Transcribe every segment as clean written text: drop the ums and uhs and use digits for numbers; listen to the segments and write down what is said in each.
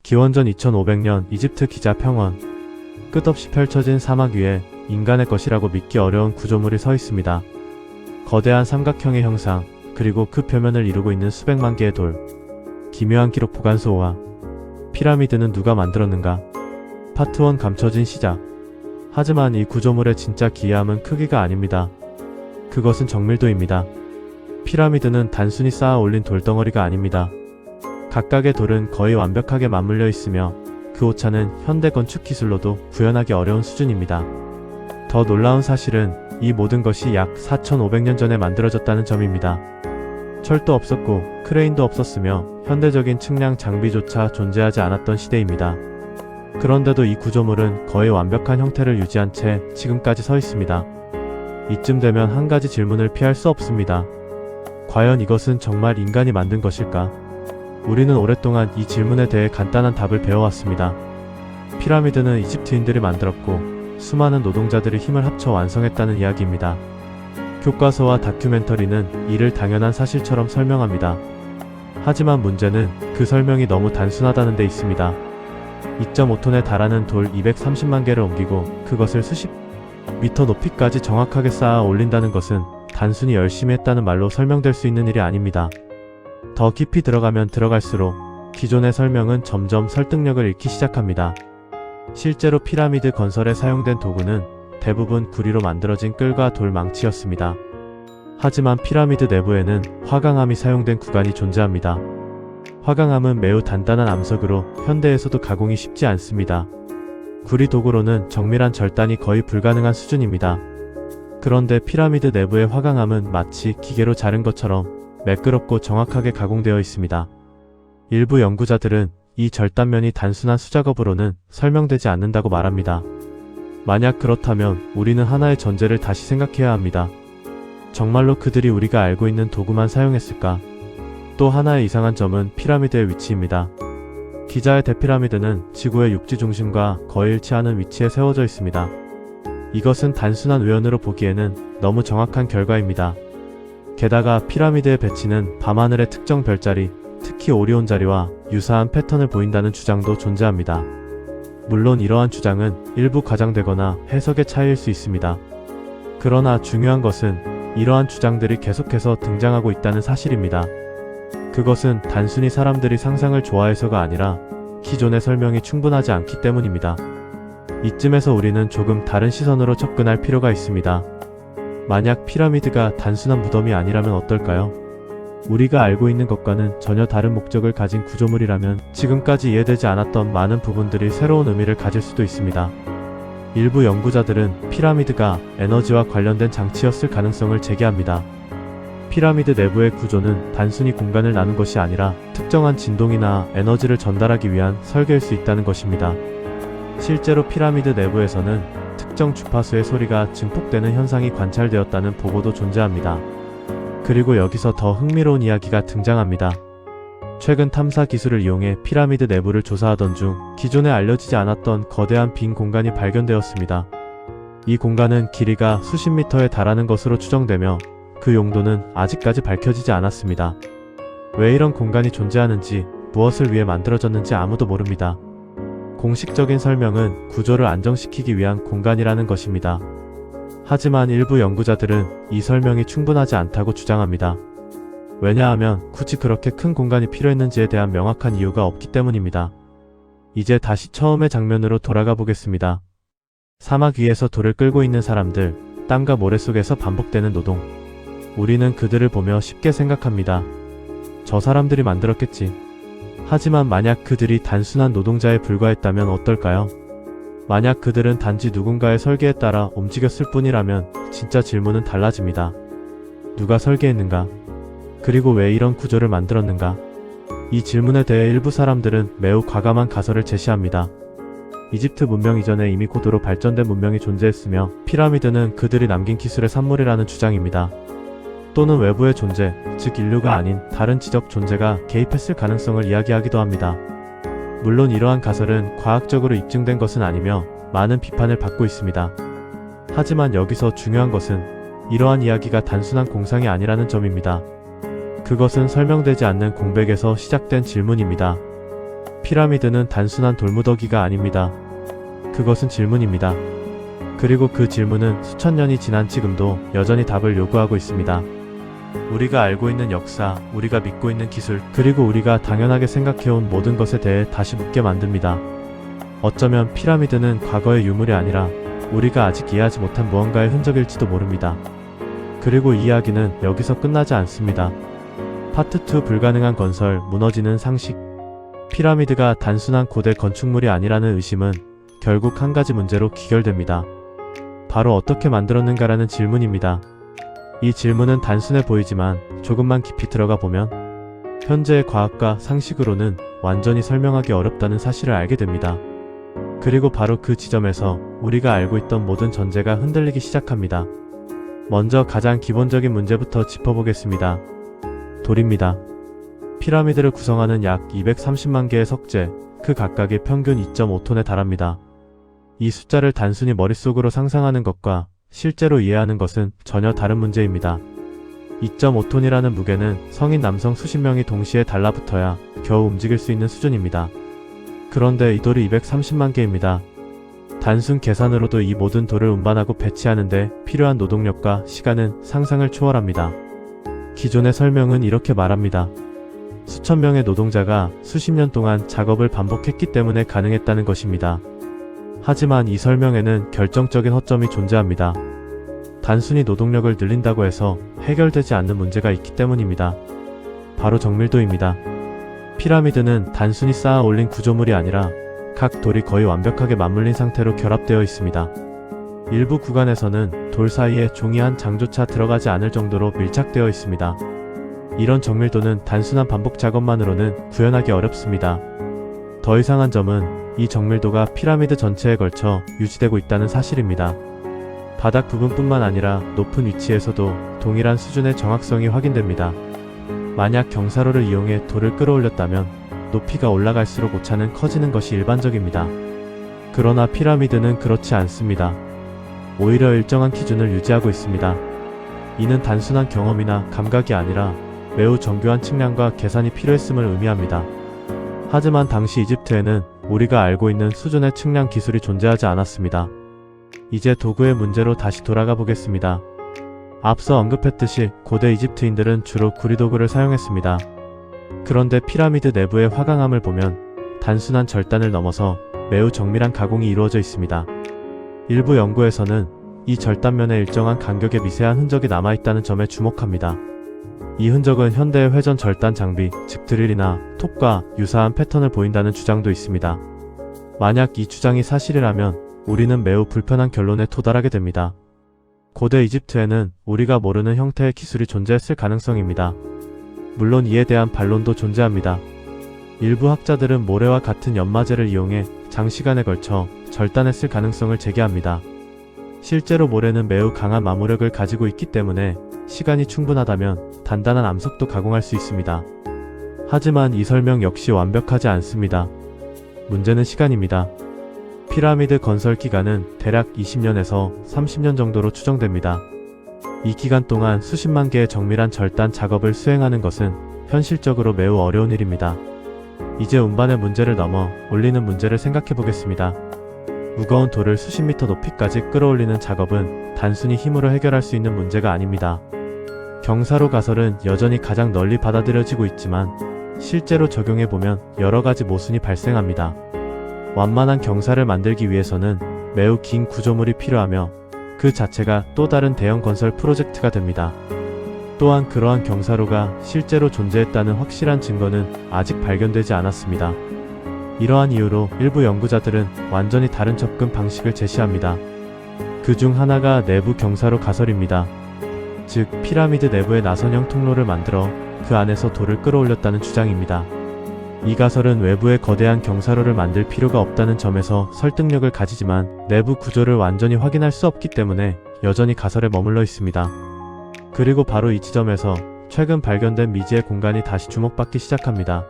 기원전 2500년 이집트 기자 평원. 끝없이 펼쳐진 사막 위에 인간의 것이라고 믿기 어려운 구조물이 서 있습니다. 거대한 삼각형의 형상, 그리고 그 표면을 이루고 있는 수백만 개의 돌. 기묘한 기록 보관소와 피라미드는 누가 만들었는가? 파트 1 감춰진 시작. 하지만 이 구조물의 진짜 기이함은 크기가 아닙니다. 그것은 정밀도입니다. 피라미드는 단순히 쌓아 올린 돌덩어리가 아닙니다. 각각의 돌은 거의 완벽하게 맞물려 있으며 그 오차는 현대 건축 기술로도 구현하기 어려운 수준입니다. 더 놀라운 사실은 이 모든 것이 약 4500년 전에 만들어졌다는 점입니다. 철도 없었고 크레인도 없었으며 현대적인 측량 장비조차 존재하지 않았던 시대입니다. 그런데도 이 구조물은 거의 완벽한 형태를 유지한 채 지금까지 서 있습니다. 이쯤 되면 한 가지 질문을 피할 수 없습니다. 과연 이것은 정말 인간이 만든 것일까? 우리는 오랫동안 이 질문에 대해 간단한 답을 배워왔습니다. 피라미드는 이집트인들이 만들었고 수많은 노동자들이 힘을 합쳐 완성했다는 이야기입니다. 교과서와 다큐멘터리는 이를 당연한 사실처럼 설명합니다. 하지만 문제는 그 설명이 너무 단순하다는 데 있습니다. 2.5톤에 달하는 돌 230만 개를 옮기고 그것을 수십 미터 높이까지 정확하게 쌓아 올린다는 것은 단순히 열심히 했다는 말로 설명될 수 있는 일이 아닙니다. 더 깊이 들어가면 들어갈수록 기존의 설명은 점점 설득력을 잃기 시작합니다. 실제로 피라미드 건설에 사용된 도구는 대부분 구리로 만들어진 끌과 돌 망치였습니다. 하지만 피라미드 내부에는 화강암이 사용된 구간이 존재합니다. 화강암은 매우 단단한 암석으로 현대에서도 가공이 쉽지 않습니다. 구리 도구로는 정밀한 절단이 거의 불가능한 수준입니다. 그런데 피라미드 내부의 화강암은 마치 기계로 자른 것처럼 매끄럽고 정확하게 가공되어 있습니다. 일부 연구자들은 이 절단면이 단순한 수작업으로는 설명되지 않는다고 말합니다. 만약 그렇다면 우리는 하나의 전제를 다시 생각해야 합니다. 정말로 그들이 우리가 알고 있는 도구만 사용했을까? 또 하나의 이상한 점은 피라미드의 위치입니다. 기자의 대피라미드는 지구의 육지 중심과 거의 일치하는 위치에 세워져 있습니다. 이것은 단순한 우연으로 보기에는 너무 정확한 결과입니다. 게다가 피라미드의 배치는 밤하늘의 특정 별자리, 특히 오리온 자리와 유사한 패턴을 보인다는 주장도 존재합니다. 물론 이러한 주장은 일부 과장되거나 해석의 차이일 수 있습니다. 그러나 중요한 것은 이러한 주장들이 계속해서 등장하고 있다는 사실입니다. 그것은 단순히 사람들이 상상을 좋아해서가 아니라 기존의 설명이 충분하지 않기 때문입니다. 이쯤에서 우리는 조금 다른 시선으로 접근할 필요가 있습니다. 만약 피라미드가 단순한 무덤이 아니라면 어떨까요? 우리가 알고 있는 것과는 전혀 다른 목적을 가진 구조물이라면 지금까지 이해되지 않았던 많은 부분들이 새로운 의미를 가질 수도 있습니다. 일부 연구자들은 피라미드가 에너지와 관련된 장치였을 가능성을 제기합니다. 피라미드 내부의 구조는 단순히 공간을 나눈 것이 아니라 특정한 진동이나 에너지를 전달하기 위한 설계일 수 있다는 것입니다. 실제로 피라미드 내부에서는 특정 주파수의 소리가 증폭되는 현상이 관찰되었다는 보고도 존재합니다. 그리고 여기서 더 흥미로운 이야기가 등장합니다. 최근 탐사 기술을 이용해 피라미드 내부를 조사하던 중 기존에 알려지지 않았던 거대한 빈 공간이 발견되었습니다. 이 공간은 길이가 수십 미터에 달하는 것으로 추정되며 그 용도는 아직까지 밝혀지지 않았습니다. 왜 이런 공간이 존재하는지, 무엇을 위해 만들어졌는지 아무도 모릅니다. 공식적인 설명은 구조를 안정시키기 위한 공간이라는 것입니다. 하지만 일부 연구자들은 이 설명이 충분하지 않다고 주장합니다. 왜냐하면 굳이 그렇게 큰 공간이 필요했는지에 대한 명확한 이유가 없기 때문입니다. 이제 다시 처음의 장면으로 돌아가 보겠습니다. 사막 위에서 돌을 끌고 있는 사람들, 땀과 모래 속에서 반복되는 노동. 우리는 그들을 보며 쉽게 생각합니다. 저 사람들이 만들었겠지. 하지만 만약 그들이 단순한 노동자에 불과했다면 어떨까요? 만약 그들은 단지 누군가의 설계에 따라 움직였을 뿐이라면 진짜 질문은 달라집니다. 누가 설계했는가? 그리고 왜 이런 구조를 만들었는가? 이 질문에 대해 일부 사람들은 매우 과감한 가설을 제시합니다. 이집트 문명 이전에 이미 고도로 발전된 문명이 존재했으며 피라미드는 그들이 남긴 기술의 산물이라는 주장입니다. 또는 외부의 존재, 즉 인류가 아닌 다른 지적 존재가 개입했을 가능성을 이야기하기도 합니다. 물론 이러한 가설은 과학적으로 입증된 것은 아니며 많은 비판을 받고 있습니다. 하지만 여기서 중요한 것은 이러한 이야기가 단순한 공상이 아니라는 점입니다. 그것은 설명되지 않는 공백에서 시작된 질문입니다. 피라미드는 단순한 돌무더기가 아닙니다. 그것은 질문입니다. 그리고 그 질문은 수천 년이 지난 지금도 여전히 답을 요구하고 있습니다. 우리가 알고 있는 역사, 우리가 믿고 있는 기술, 그리고 우리가 당연하게 생각해온 모든 것에 대해 다시 묻게 만듭니다. 어쩌면 피라미드는 과거의 유물이 아니라 우리가 아직 이해하지 못한 무언가의 흔적일지도 모릅니다. 그리고 이 이야기는 여기서 끝나지 않습니다. 파트 2 불가능한 건설, 무너지는 상식. 피라미드가 단순한 고대 건축물이 아니라는 의심은 결국 한 가지 문제로 귀결됩니다. 바로 어떻게 만들었는가라는 질문입니다. 이 질문은 단순해 보이지만 조금만 깊이 들어가 보면 현재의 과학과 상식으로는 완전히 설명하기 어렵다는 사실을 알게 됩니다. 그리고 바로 그 지점에서 우리가 알고 있던 모든 전제가 흔들리기 시작합니다. 먼저 가장 기본적인 문제부터 짚어보겠습니다. 돌입니다. 피라미드를 구성하는 약 230만 개의 석재, 그 각각의 평균 2.5톤에 달합니다. 이 숫자를 단순히 머릿속으로 상상하는 것과 실제로 이해하는 것은 전혀 다른 문제입니다. 2.5톤이라는 무게는 성인 남성 수십 명이 동시에 달라붙어야 겨우 움직일 수 있는 수준입니다. 그런데 이 돌이 230만 개입니다. 단순 계산으로도 이 모든 돌을 운반하고 배치하는데 필요한 노동력과 시간은 상상을 초월합니다. 기존의 설명은 이렇게 말합니다. 수천 명의 노동자가 수십 년 동안 작업을 반복했기 때문에 가능했다는 것입니다. 하지만 이 설명에는 결정적인 허점이 존재합니다. 단순히 노동력을 늘린다고 해서 해결되지 않는 문제가 있기 때문입니다. 바로 정밀도입니다. 피라미드는 단순히 쌓아 올린 구조물이 아니라 각 돌이 거의 완벽하게 맞물린 상태로 결합되어 있습니다. 일부 구간에서는 돌 사이에 종이 한 장조차 들어가지 않을 정도로 밀착되어 있습니다. 이런 정밀도는 단순한 반복 작업만으로는 구현하기 어렵습니다. 더 이상한 점은 이 정밀도가 피라미드 전체에 걸쳐 유지되고 있다는 사실입니다. 바닥 부분뿐만 아니라 높은 위치에서도 동일한 수준의 정확성이 확인됩니다. 만약 경사로를 이용해 돌을 끌어올렸다면 높이가 올라갈수록 오차는 커지는 것이 일반적입니다. 그러나 피라미드는 그렇지 않습니다. 오히려 일정한 기준을 유지하고 있습니다. 이는 단순한 경험이나 감각이 아니라 매우 정교한 측량과 계산이 필요했음을 의미합니다. 하지만 당시 이집트에는 우리가 알고 있는 수준의 측량 기술이 존재하지 않았습니다. 이제 도구의 문제로 다시 돌아가 보겠습니다. 앞서 언급했듯이 고대 이집트인들은 주로 구리도구를 사용했습니다. 그런데 피라미드 내부의 화강암을 보면 단순한 절단을 넘어서 매우 정밀한 가공이 이루어져 있습니다. 일부 연구에서는 이 절단면에 일정한 간격의 미세한 흔적이 남아있다는 점에 주목합니다. 이 흔적은 현대의 회전 절단 장비, 즉 드릴이나 톱과 유사한 패턴을 보인다는 주장도 있습니다. 만약 이 주장이 사실이라면 우리는 매우 불편한 결론에 도달하게 됩니다. 고대 이집트에는 우리가 모르는 형태의 기술이 존재했을 가능성입니다. 물론 이에 대한 반론도 존재합니다. 일부 학자들은 모래와 같은 연마제를 이용해 장시간에 걸쳐 절단했을 가능성을 제기합니다. 실제로 모래는 매우 강한 마모력을 가지고 있기 때문에 시간이 충분하다면 단단한 암석도 가공할 수 있습니다. 하지만 이 설명 역시 완벽하지 않습니다. 문제는 시간입니다. 피라미드 건설 기간은 대략 20년에서 30년 정도로 추정됩니다. 이 기간 동안 수십만 개의 정밀한 절단 작업을 수행하는 것은 현실적으로 매우 어려운 일입니다. 이제 운반의 문제를 넘어 올리는 문제를 생각해 보겠습니다. 무거운 돌을 수십 미터 높이까지 끌어올리는 작업은 단순히 힘으로 해결할 수 있는 문제가 아닙니다. 경사로 가설은 여전히 가장 널리 받아들여지고 있지만 실제로 적용해보면 여러가지 모순이 발생합니다. 완만한 경사를 만들기 위해서는 매우 긴 구조물이 필요하며 그 자체가 또 다른 대형 건설 프로젝트가 됩니다. 또한 그러한 경사로가 실제로 존재했다는 확실한 증거는 아직 발견되지 않았습니다. 이러한 이유로 일부 연구자들은 완전히 다른 접근 방식을 제시합니다. 그 중 하나가 내부 경사로 가설입니다. 즉, 피라미드 내부에 나선형 통로를 만들어 그 안에서 돌을 끌어올렸다는 주장입니다. 이 가설은 외부에 거대한 경사로를 만들 필요가 없다는 점에서 설득력을 가지지만 내부 구조를 완전히 확인할 수 없기 때문에 여전히 가설에 머물러 있습니다. 그리고 바로 이 지점에서 최근 발견된 미지의 공간이 다시 주목받기 시작합니다.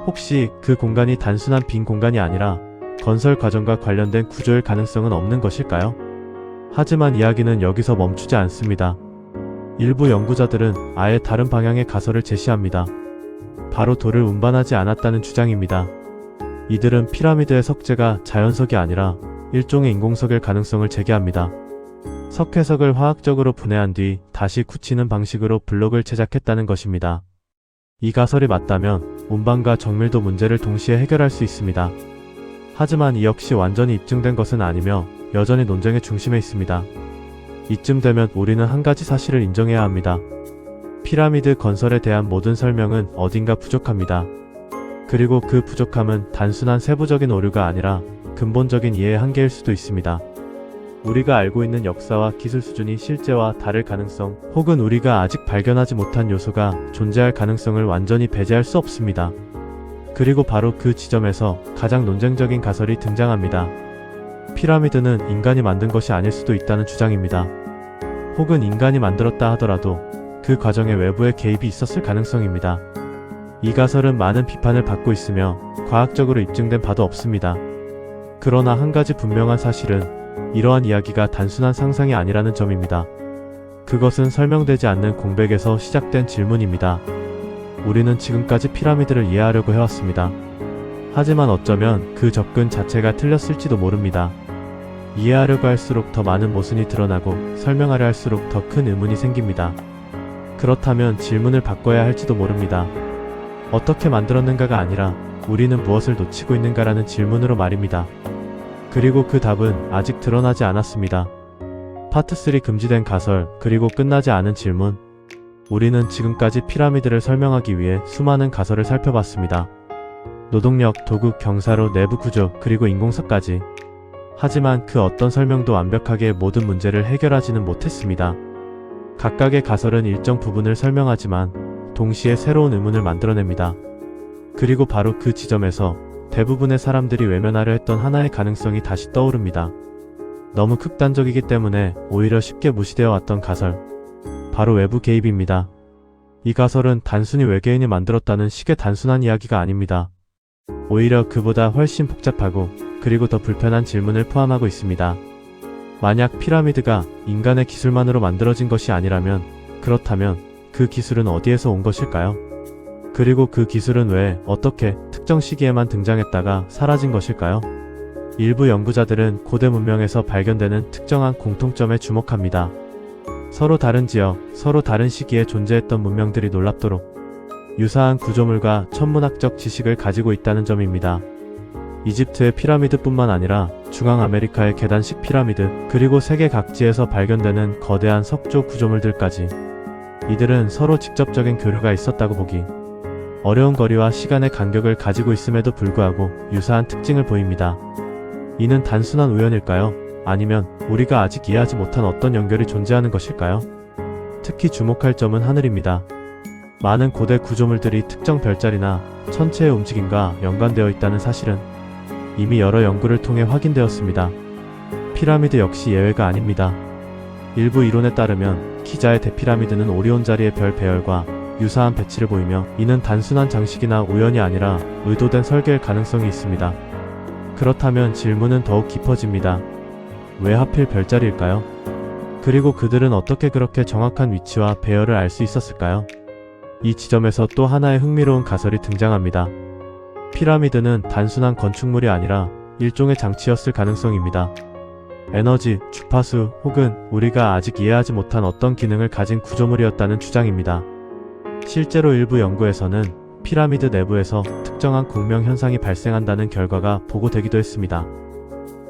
혹시 그 공간이 단순한 빈 공간이 아니라 건설 과정과 관련된 구조일 가능성은 없는 것일까요? 하지만 이야기는 여기서 멈추지 않습니다. 일부 연구자들은 아예 다른 방향의 가설을 제시합니다. 바로 돌을 운반하지 않았다는 주장입니다. 이들은 피라미드의 석재가 자연석이 아니라 일종의 인공석일 가능성을 제기합니다. 석회석을 화학적으로 분해한 뒤 다시 굳히는 방식으로 블록을 제작했다는 것입니다. 이 가설이 맞다면 운반과 정밀도 문제를 동시에 해결할 수 있습니다. 하지만 이 역시 완전히 입증된 것은 아니며 여전히 논쟁의 중심에 있습니다. 이쯤 되면 우리는 한 가지 사실을 인정해야 합니다. 피라미드 건설에 대한 모든 설명은 어딘가 부족합니다. 그리고 그 부족함은 단순한 세부적인 오류가 아니라 근본적인 이해의 한계일 수도 있습니다. 우리가 알고 있는 역사와 기술 수준이 실제와 다를 가능성, 혹은 우리가 아직 발견하지 못한 요소가 존재할 가능성을 완전히 배제할 수 없습니다. 그리고 바로 그 지점에서 가장 논쟁적인 가설이 등장합니다. 피라미드는 인간이 만든 것이 아닐 수도 있다는 주장입니다. 혹은 인간이 만들었다 하더라도 그 과정에 외부의 개입이 있었을 가능성입니다. 이 가설은 많은 비판을 받고 있으며 과학적으로 입증된 바도 없습니다. 그러나 한 가지 분명한 사실은 이러한 이야기가 단순한 상상이 아니라는 점입니다. 그것은 설명되지 않는 공백에서 시작된 질문입니다. 우리는 지금까지 피라미드를 이해하려고 해왔습니다. 하지만 어쩌면 그 접근 자체가 틀렸을지도 모릅니다. 이해하려고 할수록 더 많은 모순이 드러나고 설명하려 할수록 더 큰 의문이 생깁니다. 그렇다면 질문을 바꿔야 할지도 모릅니다. 어떻게 만들었는가가 아니라 우리는 무엇을 놓치고 있는가라는 질문으로 말입니다. 그리고 그 답은 아직 드러나지 않았습니다. 파트 3 금지된 가설, 그리고 끝나지 않은 질문. 우리는 지금까지 피라미드를 설명하기 위해 수많은 가설을 살펴봤습니다. 노동력, 도구, 경사로, 내부 구조, 그리고 인공석까지. 하지만 그 어떤 설명도 완벽하게 모든 문제를 해결하지는 못했습니다. 각각의 가설은 일정 부분을 설명하지만 동시에 새로운 의문을 만들어냅니다. 그리고 바로 그 지점에서 대부분의 사람들이 외면하려 했던 하나의 가능성이 다시 떠오릅니다. 너무 극단적이기 때문에 오히려 쉽게 무시되어 왔던 가설. 바로 외부 개입입니다. 이 가설은 단순히 외계인이 만들었다는 식의 단순한 이야기가 아닙니다. 오히려 그보다 훨씬 복잡하고 그리고 더 불편한 질문을 포함하고 있습니다. 만약 피라미드가 인간의 기술만으로 만들어진 것이 아니라면, 그렇다면 그 기술은 어디에서 온 것일까요? 그리고 그 기술은 왜, 어떻게, 특정 시기에만 등장했다가 사라진 것일까요? 일부 연구자들은 고대 문명에서 발견되는 특정한 공통점에 주목합니다. 서로 다른 지역, 서로 다른 시기에 존재했던 문명들이 놀랍도록 유사한 구조물과 천문학적 지식을 가지고 있다는 점입니다. 이집트의 피라미드뿐만 아니라 중앙아메리카의 계단식 피라미드, 그리고 세계 각지에서 발견되는 거대한 석조 구조물들까지 이들은 서로 직접적인 교류가 있었다고 보기 어려운 거리와 시간의 간격을 가지고 있음에도 불구하고 유사한 특징을 보입니다. 이는 단순한 우연일까요? 아니면 우리가 아직 이해하지 못한 어떤 연결이 존재하는 것일까요? 특히 주목할 점은 하늘입니다. 많은 고대 구조물들이 특정 별자리나 천체의 움직임과 연관되어 있다는 사실은 이미 여러 연구를 통해 확인되었습니다. 피라미드 역시 예외가 아닙니다. 일부 이론에 따르면 기자의 대피라미드는 오리온 자리의 별 배열과 유사한 배치를 보이며 이는 단순한 장식이나 우연이 아니라 의도된 설계일 가능성이 있습니다. 그렇다면 질문은 더욱 깊어집니다. 왜 하필 별자리일까요? 그리고 그들은 어떻게 그렇게 정확한 위치와 배열을 알 수 있었을까요? 이 지점에서 또 하나의 흥미로운 가설이 등장합니다. 피라미드는 단순한 건축물이 아니라 일종의 장치였을 가능성입니다. 에너지, 주파수 혹은 우리가 아직 이해하지 못한 어떤 기능을 가진 구조물이었다는 주장입니다. 실제로 일부 연구에서는 피라미드 내부에서 특정한 공명 현상이 발생한다는 결과가 보고되기도 했습니다.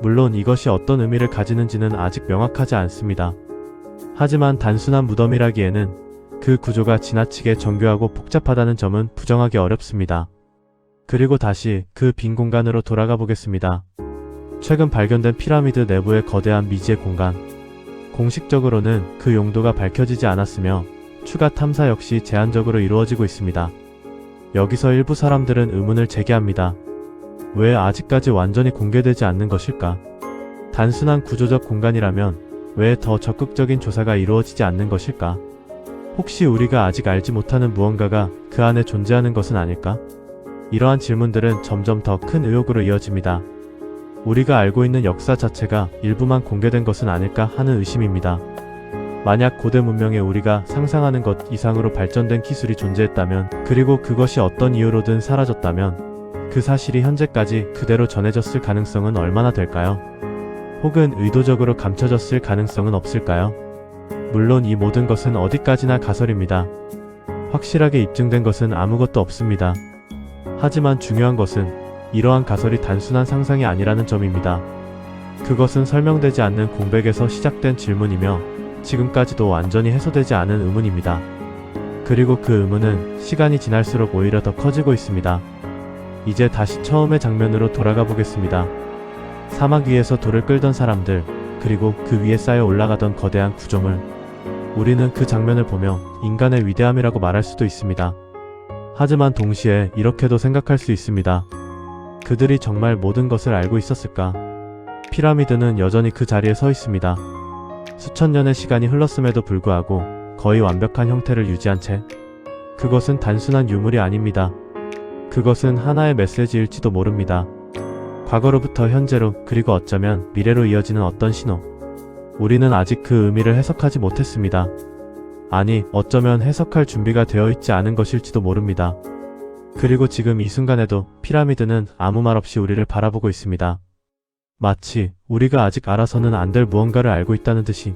물론 이것이 어떤 의미를 가지는지는 아직 명확하지 않습니다. 하지만 단순한 무덤이라기에는 그 구조가 지나치게 정교하고 복잡하다는 점은 부정하기 어렵습니다. 그리고 다시 그 빈 공간으로 돌아가 보겠습니다. 최근 발견된 피라미드 내부의 거대한 미지의 공간. 공식적으로는 그 용도가 밝혀지지 않았으며 추가 탐사 역시 제한적으로 이루어지고 있습니다. 여기서 일부 사람들은 의문을 제기합니다. 왜 아직까지 완전히 공개되지 않는 것일까? 단순한 구조적 공간이라면 왜 더 적극적인 조사가 이루어지지 않는 것일까? 혹시 우리가 아직 알지 못하는 무언가가 그 안에 존재하는 것은 아닐까? 이러한 질문들은 점점 더 큰 의혹으로 이어집니다. 우리가 알고 있는 역사 자체가 일부만 공개된 것은 아닐까 하는 의심입니다. 만약 고대 문명에 우리가 상상하는 것 이상으로 발전된 기술이 존재했다면, 그리고 그것이 어떤 이유로든 사라졌다면, 그 사실이 현재까지 그대로 전해졌을 가능성은 얼마나 될까요? 혹은 의도적으로 감춰졌을 가능성은 없을까요? 물론 이 모든 것은 어디까지나 가설입니다. 확실하게 입증된 것은 아무것도 없습니다. 하지만 중요한 것은 이러한 가설이 단순한 상상이 아니라는 점입니다. 그것은 설명되지 않는 공백에서 시작된 질문이며 지금까지도 완전히 해소되지 않은 의문입니다. 그리고 그 의문은 시간이 지날수록 오히려 더 커지고 있습니다. 이제 다시 처음의 장면으로 돌아가 보겠습니다. 사막 위에서 돌을 끌던 사람들, 그리고 그 위에 쌓여 올라가던 거대한 구조물. 우리는 그 장면을 보며 인간의 위대함이라고 말할 수도 있습니다. 하지만 동시에 이렇게도 생각할 수 있습니다. 그들이 정말 모든 것을 알고 있었을까? 피라미드는 여전히 그 자리에 서 있습니다. 수천 년의 시간이 흘렀음에도 불구하고 거의 완벽한 형태를 유지한 채. 그것은 단순한 유물이 아닙니다. 그것은 하나의 메시지일지도 모릅니다. 과거로부터 현재로, 그리고 어쩌면 미래로 이어지는 어떤 신호. 우리는 아직 그 의미를 해석하지 못했습니다. 아니, 어쩌면 해석할 준비가 되어 있지 않은 것일지도 모릅니다. 그리고 지금 이 순간에도 피라미드는 아무 말 없이 우리를 바라보고 있습니다. 마치 우리가 아직 알아서는 안 될 무언가를 알고 있다는 듯이.